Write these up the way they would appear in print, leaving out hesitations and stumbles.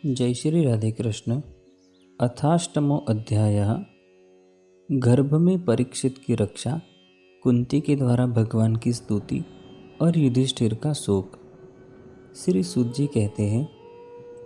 जय श्री राधे कृष्ण। अथाष्टमो अध्याय। गर्भ में परीक्षित की रक्षा, कुंती के द्वारा भगवान की स्तुति और युधिष्ठिर का शोक। श्री सूत जी कहते हैं,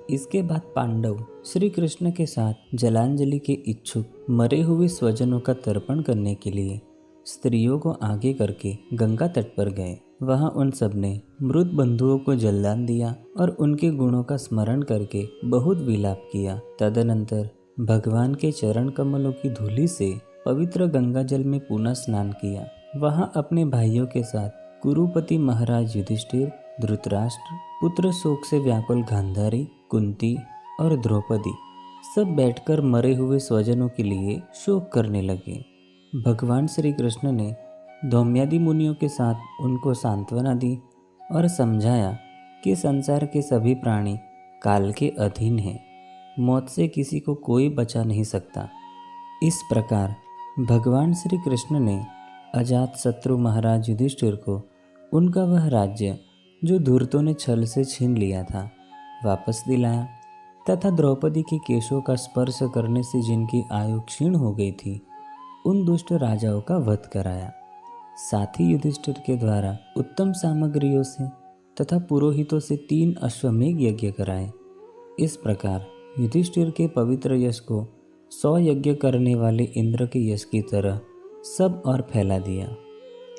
इसके बाद पांडव श्री कृष्ण के साथ जलांजलि के इच्छुक मरे हुए स्वजनों का तर्पण करने के लिए स्त्रियों को आगे करके गंगा तट पर गए। वहां उन सब ने मृत बंधुओं को जलदान दिया और उनके गुणों का स्मरण करके बहुत विलाप किया। तदनंतर भगवान के चरण कमलों की धूलि से पवित्र गंगा जल में पुनः स्नान किया। वहां अपने भाइयों के साथ कुरुपति महाराज युधिष्ठिर, धृतराष्ट्र, पुत्र शोक से व्याकुल गांधारी, कुंती और द्रौपदी सब बैठकर मरे हुए स्वजनों के लिए शोक करने लगे। भगवान श्री कृष्ण ने धौम्यादि मुनियों के साथ उनको सांत्वना दी और समझाया कि संसार के सभी प्राणी काल के अधीन हैं, मौत से किसी को कोई बचा नहीं सकता। इस प्रकार भगवान श्री कृष्ण ने अजात शत्रु महाराज युधिष्ठिर को उनका वह राज्य जो धूर्तों ने छल से छीन लिया था वापस दिलाया तथा द्रौपदी के केशों का स्पर्श करने से जिनकी आयु क्षीण हो गई थी उन दुष्ट राजाओं का वध कराया। साथ ही युधिष्ठिर के द्वारा उत्तम सामग्रियों से तथा पुरोहितों से 3 अश्वमेघ यज्ञ कराए। इस प्रकार युधिष्ठिर के पवित्र यश को 100 यज्ञ करने वाले इंद्र के यश की तरह सब और फैला दिया।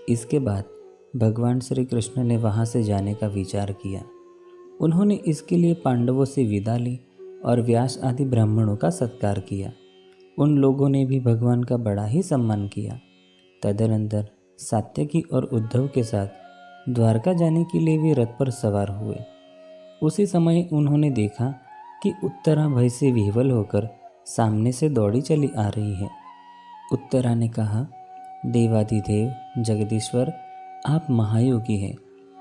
इसके बाद भगवान श्री कृष्ण ने वहां से जाने का विचार किया। उन्होंने इसके लिए पांडवों से विदा ली और व्यास आदि ब्राह्मणों का सत्कार किया। उन लोगों ने भी भगवान का बड़ा ही सम्मान किया। तदनंतर सात्यकी और उद्धव के साथ द्वारका जाने के लिए वे रथ पर सवार हुए। उसी समय उन्होंने देखा कि उत्तरा भय से विह्वल होकर सामने से दौड़ी चली आ रही है। उत्तरा ने कहा, देवाधिदेव जगदीश्वर, आप महायोगी हैं,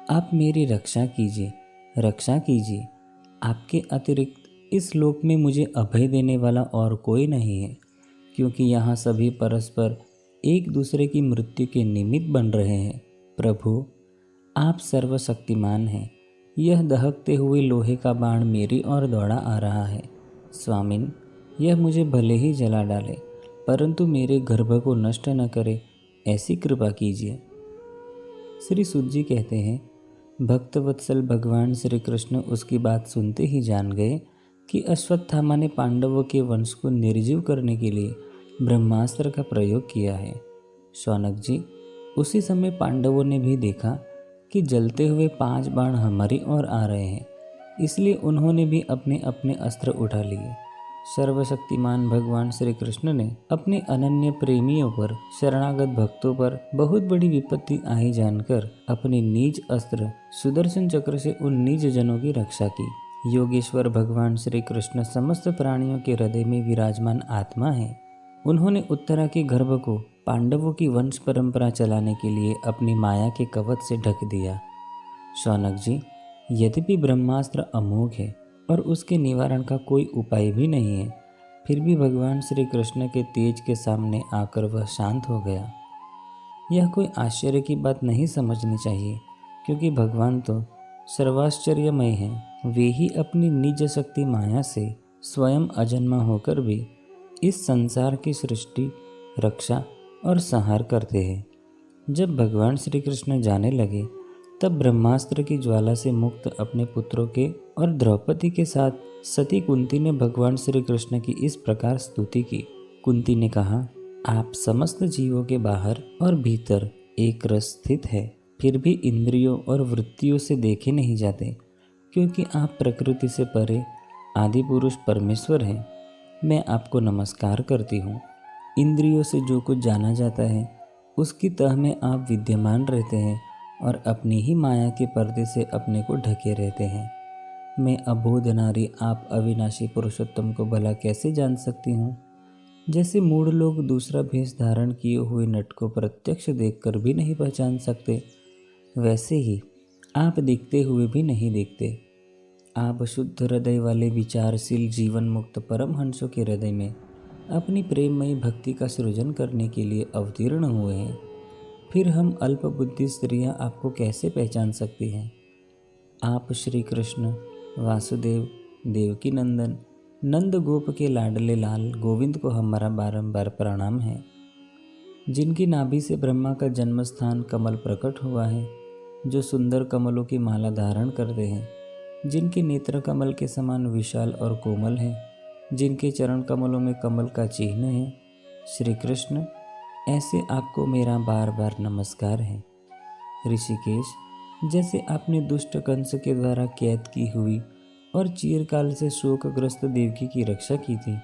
आप मेरी रक्षा कीजिए, रक्षा कीजिए। आपके अतिरिक्त इस लोक में मुझे अभय देने वाला और कोई नहीं है, क्योंकि यहाँ सभी परस्पर एक दूसरे की मृत्यु के निमित्त बन रहे हैं। प्रभु, आप सर्वशक्तिमान हैं। यह दहकते हुए लोहे का बाण मेरी ओर दौड़ा आ रहा है। स्वामिन, यह मुझे भले ही जला डाले, परंतु मेरे गर्भ को नष्ट न करे, ऐसी कृपा कीजिए। श्री सूत जी कहते हैं, भक्तवत्सल भगवान श्री कृष्ण उसकी बात सुनते ही जान गए कि अश्वत्थामा ने पांडवों के वंश को निर्जीव करने के लिए ब्रह्मास्त्र का प्रयोग किया है। शौनक जी, उसी समय पांडवों ने भी देखा कि जलते हुए 5 बाण हमारी ओर आ रहे हैं, इसलिए उन्होंने भी अपने अपने अस्त्र उठा लिए। सर्वशक्तिमान भगवान श्री कृष्ण ने अपने अनन्य प्रेमियों पर, शरणागत भक्तों पर बहुत बड़ी विपत्ति आई जानकर अपने नीज अस्त्र सुदर्शन चक्र से उन नीच जनों की रक्षा की। योगेश्वर भगवान श्री कृष्ण समस्त प्राणियों के हृदय में विराजमान आत्मा है। उन्होंने उत्तरा के गर्भ को पांडवों की वंश परंपरा चलाने के लिए अपनी माया के कवच से ढक दिया। शौनक जी, यद्यपि ब्रह्मास्त्र अमोघ है और उसके निवारण का कोई उपाय भी नहीं है, फिर भी भगवान श्री कृष्ण के तेज के सामने आकर वह शांत हो गया। यह कोई आश्चर्य की बात नहीं समझनी चाहिए, क्योंकि भगवान तो सर्वाश्चर्यमय हैं। वे ही अपनी निज शक्ति माया से स्वयं अजन्मा होकर भी इस संसार की सृष्टि, रक्षा और संहार करते हैं। जब भगवान श्री कृष्ण जाने लगे तब ब्रह्मास्त्र की ज्वाला से मुक्त अपने पुत्रों के और द्रौपदी के साथ सती कुंती ने भगवान श्री कृष्ण की इस प्रकार स्तुति की। कुंती ने कहा, आप समस्त जीवों के बाहर और भीतर एक रस स्थित है, फिर भी इंद्रियों और वृत्तियों से देखे नहीं जाते, क्योंकि आप प्रकृति से परे आदि पुरुष परमेश्वर हैं। मैं आपको नमस्कार करती हूँ। इंद्रियों से जो कुछ जाना जाता है उसकी तह में आप विद्यमान रहते हैं और अपनी ही माया के पर्दे से अपने को ढके रहते हैं। मैं अबोध नारी आप अविनाशी पुरुषोत्तम को भला कैसे जान सकती हूँ? जैसे मूढ़ लोग दूसरा भेष धारण किए हुए नट को प्रत्यक्ष देखकर भी नहीं पहचान सकते, वैसे ही आप दिखते हुए भी नहीं देखते। आप शुद्ध हृदय वाले विचारशील जीवन मुक्त परमहंसों के हृदय में अपनी प्रेममयी भक्ति का सृजन करने के लिए अवतीर्ण हुए हैं। फिर हम अल्प बुद्धि स्त्रियां आपको कैसे पहचान सकती हैं? आप श्री कृष्ण, वासुदेव, देवकी नंदन नंद गोप के लाडले लाल गोविंद को हमारा बारंबार प्रणाम है। जिनकी नाभि से ब्रह्मा का जन्म स्थान कमल प्रकट हुआ है, जो सुंदर कमलों की माला धारण करते हैं, जिनके नेत्र कमल के समान विशाल और कोमल हैं, जिनके चरण कमलों में कमल का चिन्ह है, श्री कृष्ण, ऐसे आपको मेरा बार बार नमस्कार है। ऋषिकेश, जैसे आपने दुष्ट कंस के द्वारा कैद की हुई और चिरकाल से शोकग्रस्त देवकी की रक्षा की थी,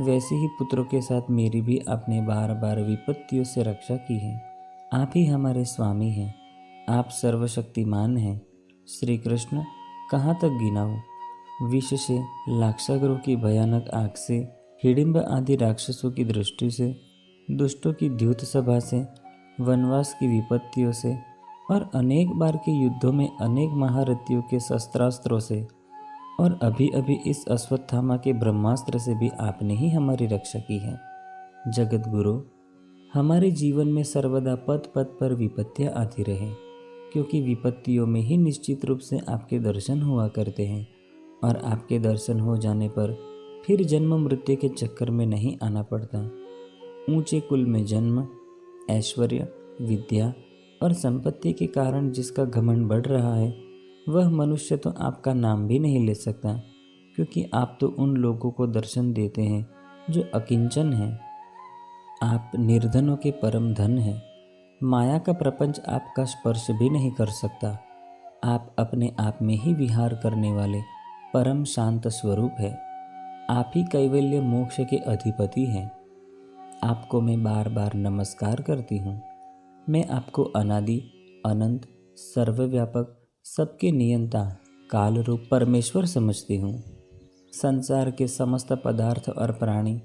वैसे ही पुत्रों के साथ मेरी भी आपने बार बार विपत्तियों से रक्षा की है। आप ही हमारे स्वामी हैं, आप सर्वशक्तिमान हैं। श्री कृष्ण, कहाँ तक गिनाऊं? विष से, लाक्षागृह की भयानक आग से, हिडिंब आदि राक्षसों की दृष्टि से, दुष्टों की द्यूत सभा से, वनवास की विपत्तियों से और अनेक बार के युद्धों में अनेक महारथियों के शस्त्रास्त्रों से और अभी अभी इस अश्वत्थामा के ब्रह्मास्त्र से भी आपने ही हमारी रक्षा की है। जगत गुरु, हमारे जीवन में सर्वदा पद पद पर विपत्तियाँ आती रहे, क्योंकि विपत्तियों में ही निश्चित रूप से आपके दर्शन हुआ करते हैं और आपके दर्शन हो जाने पर फिर जन्म मृत्यु के चक्कर में नहीं आना पड़ता। ऊंचे कुल में जन्म, ऐश्वर्य, विद्या और संपत्ति के कारण जिसका घमंड बढ़ रहा है, वह मनुष्य तो आपका नाम भी नहीं ले सकता, क्योंकि आप तो उन लोगों को दर्शन देते हैं जो अकिंचन हैं। आप निर्धनों के परम धन हैं। माया का प्रपंच आपका स्पर्श भी नहीं कर सकता। आप अपने आप में ही विहार करने वाले परम शांत स्वरूप है। आप ही कैवल्य मोक्ष के अधिपति हैं। आपको मैं बार बार नमस्कार करती हूँ। मैं आपको अनादि, अनंत, सर्वव्यापक, सबके नियंता, काल रूप परमेश्वर समझती हूँ। संसार के समस्त पदार्थ और प्राणी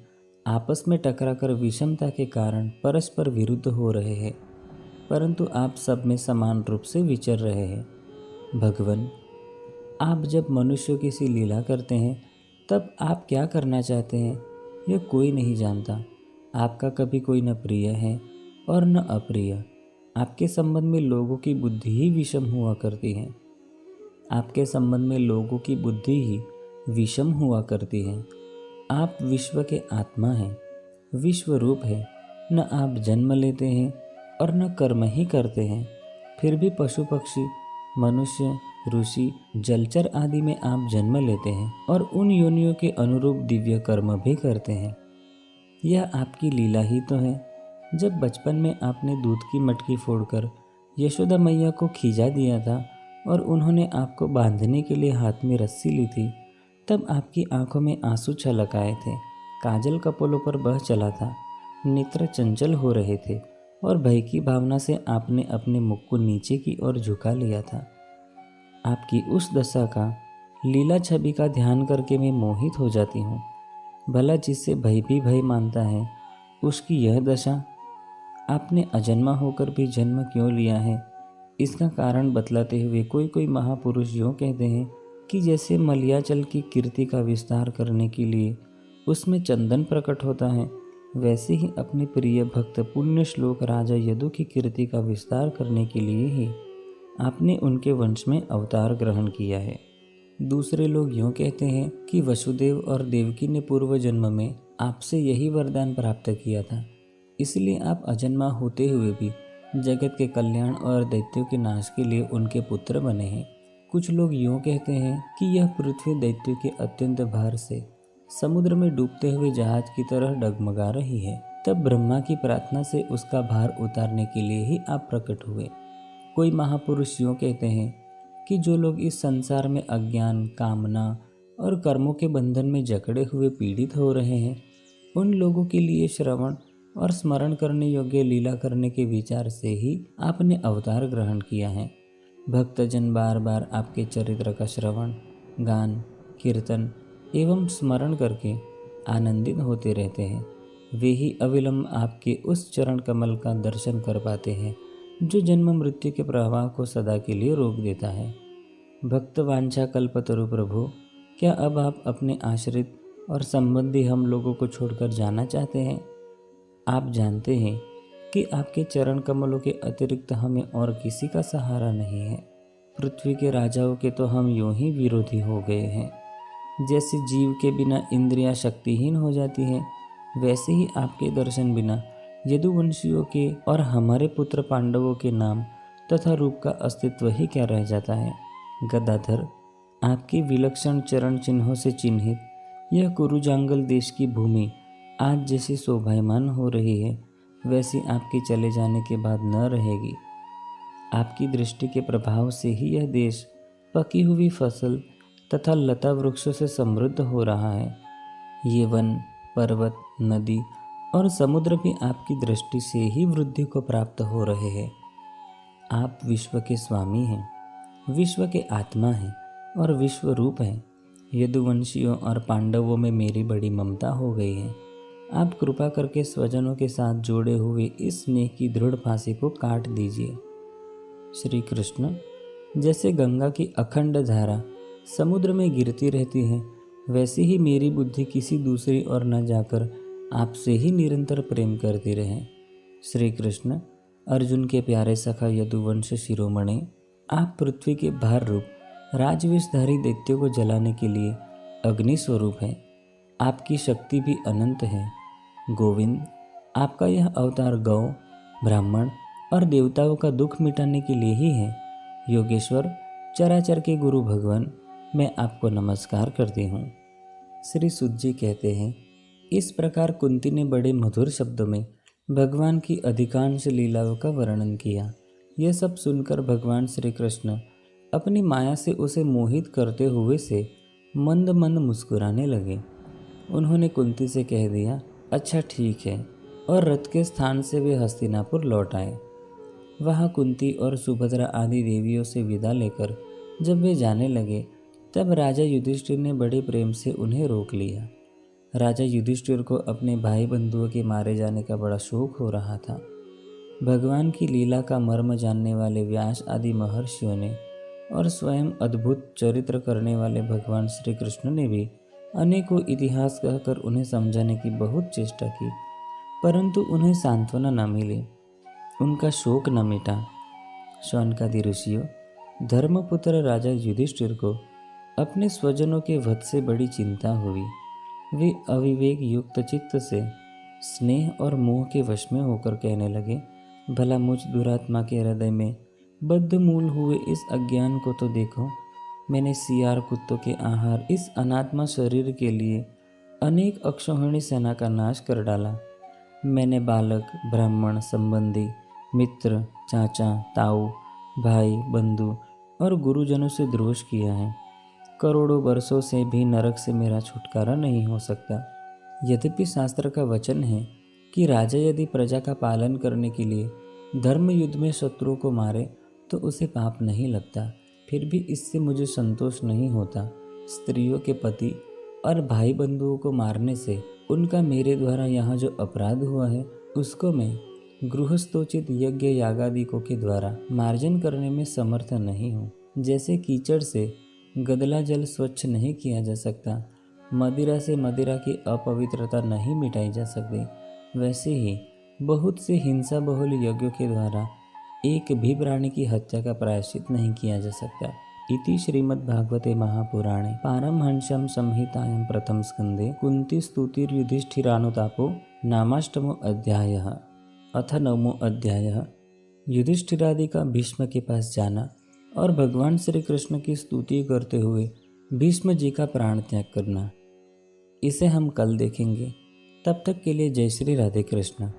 आपस में टकराकर विषमता के कारण परस्पर विरुद्ध हो रहे हैं, परंतु आप सब में समान रूप से विचर रहे हैं। भगवान, आप जब मनुष्यों की सी लीला करते हैं, तब आप क्या करना चाहते हैं यह कोई नहीं जानता। आपका कभी कोई न प्रिय है और न अप्रिय। आपके संबंध में लोगों की बुद्धि ही विषम हुआ करती है। आपके संबंध में लोगों की बुद्धि ही विषम हुआ करती है। आप विश्व के आत्मा हैं, विश्व रूप है। न आप जन्म लेते हैं और न कर्म ही करते हैं, फिर भी पशु पक्षी, मनुष्य, ऋषि, जलचर आदि में आप जन्म लेते हैं और उन योनियों के अनुरूप दिव्य कर्म भी करते हैं। यह आपकी लीला ही तो है। जब बचपन में आपने दूध की मटकी फोड़कर यशोदा मैया को खींचा दिया था और उन्होंने आपको बांधने के लिए हाथ में रस्सी ली थी, तब आपकी आंखों में आंसू छलक आए थे, काजल कपोलों पर बह चला था, नेत्र चंचल हो रहे थे और भय की भावना से आपने अपने मुख को नीचे की ओर झुका लिया था। आपकी उस दशा का, लीला छवि का ध्यान करके मैं मोहित हो जाती हूँ। भला जिससे भय भी भय मानता है, उसकी यह दशा। आपने अजन्मा होकर भी जन्म क्यों लिया है, इसका कारण बतलाते हुए कोई कोई महापुरुष यूँ कहते हैं कि जैसे मलयाचल की कीर्ति का विस्तार करने के लिए उसमें चंदन प्रकट होता है, वैसे ही अपने प्रिय भक्त पुण्य श्लोक राजा यदु की कीर्ति का विस्तार करने के लिए ही आपने उनके वंश में अवतार ग्रहण किया है। दूसरे लोग यूँ कहते हैं कि वसुदेव और देवकी ने पूर्व जन्म में आपसे यही वरदान प्राप्त किया था, इसलिए आप अजन्मा होते हुए भी जगत के कल्याण और दैत्यों के नाश के लिए उनके पुत्र बने हैं। कुछ लोग यूँ कहते हैं कि यह पृथ्वी दैत्यों के अत्यंत भार से समुद्र में डूबते हुए जहाज की तरह डगमगा रही है, तब ब्रह्मा की प्रार्थना से उसका भार उतारने के लिए ही आप प्रकट हुए। कोई महापुरुष यूँ कहते हैं कि जो लोग इस संसार में अज्ञान, कामना और कर्मों के बंधन में जकड़े हुए पीड़ित हो रहे हैं, उन लोगों के लिए श्रवण और स्मरण करने योग्य लीला करने के विचार से ही आपने अवतार ग्रहण किया है। भक्तजन बार बार आपके चरित्र का श्रवण, गान, कीर्तन एवं स्मरण करके आनंदित होते रहते हैं। वे ही अविलंब आपके उस चरण कमल का दर्शन कर पाते हैं जो जन्म मृत्यु के प्रवाह को सदा के लिए रोक देता है। भक्त वांछा कल्पतरु प्रभु, क्या अब आप अपने आश्रित और संबंधी हम लोगों को छोड़कर जाना चाहते हैं? आप जानते हैं कि आपके चरण कमलों के अतिरिक्त हमें और किसी का सहारा नहीं है। पृथ्वी के राजाओं के तो हम यूं ही विरोधी हो गए हैं। जैसे जीव के बिना इंद्रियां शक्तिहीन हो जाती है, वैसे ही आपके दर्शन बिना यदुवंशियों के और हमारे पुत्र पांडवों के नाम तथा रूप का अस्तित्व ही क्या रह जाता है। गदाधर, आपके विलक्षण चरण चिन्हों से चिन्हित यह कुरुजांगल देश की भूमि आज जैसी शोभायमान हो रही है, वैसी आपके चले जाने के बाद न रहेगी। आपकी दृष्टि के प्रभाव से ही यह देश पकी हुई फसल तथा लता वृक्षों से समृद्ध हो रहा है। ये वन, पर्वत, नदी और समुद्र भी आपकी दृष्टि से ही वृद्धि को प्राप्त हो रहे हैं। आप विश्व के स्वामी हैं, विश्व के आत्मा हैं और विश्व रूप हैं। यदुवंशियों और पांडवों में मेरी बड़ी ममता हो गई है। आप कृपा करके स्वजनों के साथ जोड़े हुए इस स्नेह की दृढ़ फांसी को काट दीजिए। श्री कृष्ण, जैसे गंगा की अखंड धारा समुद्र में गिरती रहती है, वैसे ही मेरी बुद्धि किसी दूसरी ओर न जाकर आपसे ही निरंतर प्रेम करती रहे। श्री कृष्ण, अर्जुन के प्यारे सखा यदुवंश शिरोमणि, आप पृथ्वी के भार रूप राजविषधारी दैत्यों को जलाने के लिए अग्नि स्वरूप हैं। आपकी शक्ति भी अनंत है। गोविंद, आपका यह अवतार गौ, ब्राह्मण और देवताओं का दुख मिटाने के लिए ही है। योगेश्वर, चराचर के गुरु भगवान, मैं आपको नमस्कार करती हूँ। श्री सुत जी कहते हैं, इस प्रकार कुंती ने बड़े मधुर शब्दों में भगवान की अधिकांश लीलाओं का वर्णन किया। यह सब सुनकर भगवान श्री कृष्ण अपनी माया से उसे मोहित करते हुए से मंद मंद मुस्कुराने लगे। उन्होंने कुंती से कह दिया, अच्छा ठीक है, और रथ के स्थान से वे हस्तिनापुर लौट आए। वहाँ कुंती और सुभद्रा आदि देवियों से विदा लेकर जब वे जाने लगे, तब राजा युधिष्ठिर ने बड़े प्रेम से उन्हें रोक लिया। राजा युधिष्ठिर को अपने भाई बंधुओं के मारे जाने का बड़ा शोक हो रहा था। भगवान की लीला का मर्म जानने वाले व्यास आदि महर्षियों ने और स्वयं अद्भुत चरित्र करने वाले भगवान श्री कृष्ण ने भी अनेकों इतिहास कहकर उन्हें समझाने की बहुत चेष्टा की, परंतु उन्हें सांत्वना न मिली, उनका शोक न मिटा। शौनकादि ऋषियों, धर्मपुत्र राजा युधिष्ठिर को अपने स्वजनों के वध से बड़ी चिंता हुई। वे अविवेक युक्त चित्त से स्नेह और मोह के वश में होकर कहने लगे, भला मुझ दुरात्मा के हृदय में बद्धमूल हुए इस अज्ञान को तो देखो। मैंने सियार कुत्तों के आहार इस अनात्मा शरीर के लिए अनेक अक्षौहिणी सेना का नाश कर डाला। मैंने बालक, ब्राह्मण, संबंधी, मित्र, चाचा, ताऊ, भाई, बंधु और गुरुजनों से द्रोष किया है। करोड़ों वर्षों से भी नरक से मेरा छुटकारा नहीं हो सकता। यद्यपि शास्त्र का वचन है कि राजा यदि प्रजा का पालन करने के लिए धर्म युद्ध में शत्रुओं को मारे तो उसे पाप नहीं लगता, फिर भी इससे मुझे संतोष नहीं होता। स्त्रियों के पति और भाई बंधुओं को मारने से उनका मेरे द्वारा यहाँ जो अपराध हुआ है, उसको मैं गृहस्थोचित यज्ञ यागादिकों के द्वारा मार्जन करने में समर्थ नहीं हूँ। जैसे कीचड़ से गदला जल स्वच्छ नहीं किया जा सकता, मदिरा से मदिरा की अपवित्रता नहीं मिटाई जा सकती, वैसे ही बहुत से हिंसा बहुल यज्ञों के द्वारा एक भी प्राणी की हत्या का प्रायश्चित नहीं किया जा सकता। इति श्रीमद्भागवते महापुराणे पारमहंस्यां संहितायां प्रथम स्कंदे कुंती स्तुतिर युधिष्ठिरानुतापो नामाष्टमो अध्यायः। अथ नवमो अध्यायः। युधिष्ठिरादि का भीष्म के पास जाना और भगवान श्री कृष्ण की स्तुति करते हुए भीष्म जी का प्राण त्याग करना, इसे हम कल देखेंगे। तब तक के लिए जय श्री राधे कृष्ण।